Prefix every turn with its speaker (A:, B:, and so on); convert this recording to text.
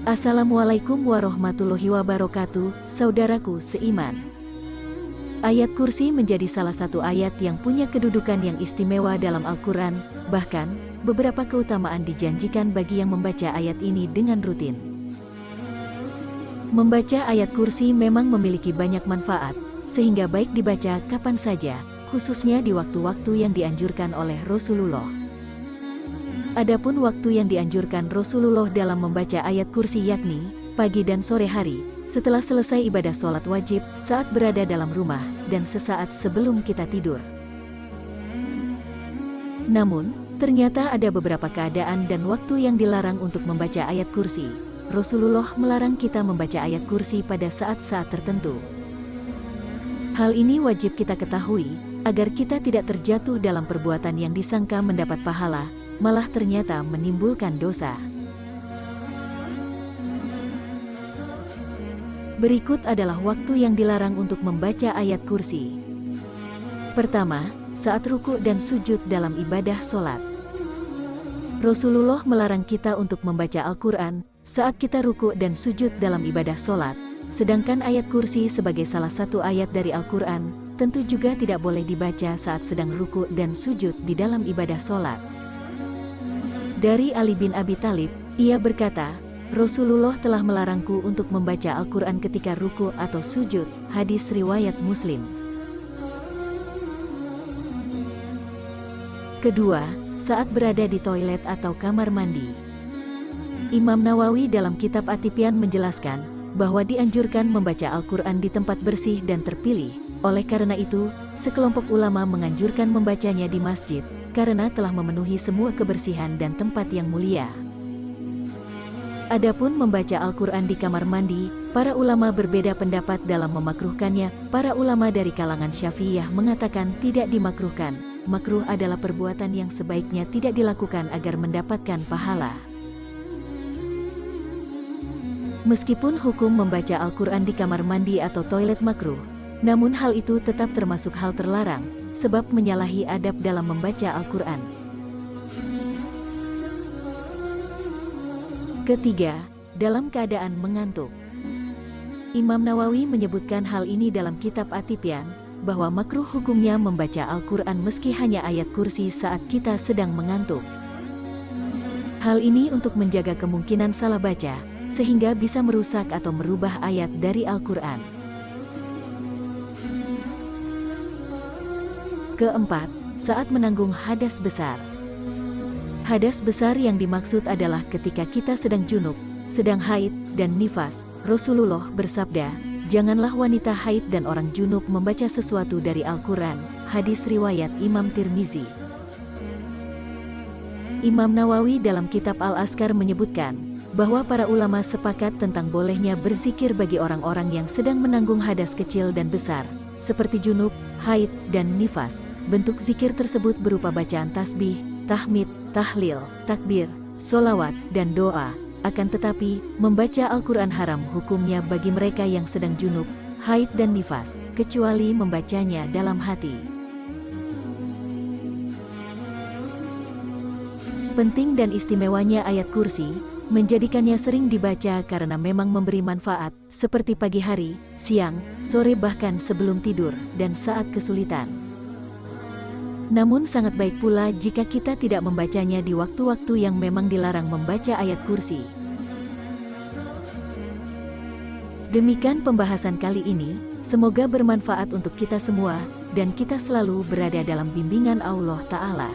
A: Assalamualaikum warahmatullahi wabarakatuh, saudaraku seiman. Ayat kursi menjadi salah satu ayat yang punya kedudukan yang istimewa dalam Al-Quran, bahkan, beberapa keutamaan dijanjikan bagi yang membaca ayat ini dengan rutin. Membaca ayat kursi memang memiliki banyak manfaat, sehingga baik dibaca kapan saja, khususnya di waktu-waktu yang dianjurkan oleh Rasulullah. Adapun waktu yang dianjurkan Rasulullah dalam membaca ayat kursi yakni, pagi dan sore hari, setelah selesai ibadah sholat wajib, saat berada dalam rumah, dan sesaat sebelum kita tidur. Namun, ternyata ada beberapa keadaan dan waktu yang dilarang untuk membaca ayat kursi. Rasulullah melarang kita membaca ayat kursi pada saat-saat tertentu. Hal ini wajib kita ketahui, agar kita tidak terjatuh dalam perbuatan yang disangka mendapat pahala, malah ternyata menimbulkan dosa. Berikut adalah waktu yang dilarang untuk membaca ayat kursi. Pertama, saat ruku dan sujud dalam ibadah sholat. Rasulullah melarang kita untuk membaca Al-Quran saat kita ruku dan sujud dalam ibadah sholat, sedangkan ayat kursi sebagai salah satu ayat dari Al-Quran, tentu juga tidak boleh dibaca saat sedang ruku dan sujud di dalam ibadah sholat. Dari Ali bin Abi Thalib, ia berkata, Rasulullah telah melarangku untuk membaca Al-Quran ketika ruku atau sujud, hadis riwayat Muslim. Kedua, saat berada di toilet atau kamar mandi. Imam Nawawi dalam kitab At-Tibyan menjelaskan, bahwa dianjurkan membaca Al-Quran di tempat bersih dan terpilih. Oleh karena itu, sekelompok ulama menganjurkan membacanya di masjid, karena telah memenuhi semua kebersihan dan tempat yang mulia. Adapun membaca Al-Quran di kamar mandi, para ulama berbeda pendapat dalam memakruhkannya. Para ulama dari kalangan Syafi'iyah mengatakan tidak dimakruhkan. Makruh adalah perbuatan yang sebaiknya tidak dilakukan agar mendapatkan pahala. Meskipun hukum membaca Al-Quran di kamar mandi atau toilet makruh, namun hal itu tetap termasuk hal terlarang, sebab menyalahi adab dalam membaca Al-Quran. Ketiga, dalam keadaan mengantuk. Imam Nawawi menyebutkan hal ini dalam kitab At-Tibyan, bahwa makruh hukumnya membaca Al-Quran meski hanya ayat kursi saat kita sedang mengantuk. Hal ini untuk menjaga kemungkinan salah baca, sehingga bisa merusak atau merubah ayat dari Al-Quran. Keempat, saat menanggung hadas besar. Hadas besar yang dimaksud adalah ketika kita sedang junub, sedang haid, dan nifas. Rasulullah bersabda, janganlah wanita haid dan orang junub membaca sesuatu dari Al-Quran, hadis riwayat Imam Tirmizi. Imam Nawawi dalam kitab Al-Azkar menyebutkan, bahwa para ulama sepakat tentang bolehnya berzikir bagi orang-orang yang sedang menanggung hadas kecil dan besar, seperti junub, haid, dan nifas. Bentuk zikir tersebut berupa bacaan tasbih, tahmid, tahlil, takbir, solawat, dan doa. Akan tetapi, membaca Al-Quran haram hukumnya bagi mereka yang sedang junub, haid dan nifas, kecuali membacanya dalam hati. Penting dan istimewanya ayat kursi, menjadikannya sering dibaca karena memang memberi manfaat, seperti pagi hari, siang, sore bahkan sebelum tidur, dan saat kesulitan. Namun sangat baik pula jika kita tidak membacanya di waktu-waktu yang memang dilarang membaca ayat kursi. Demikian pembahasan kali ini, semoga bermanfaat untuk kita semua, dan kita selalu berada dalam bimbingan Allah Ta'ala.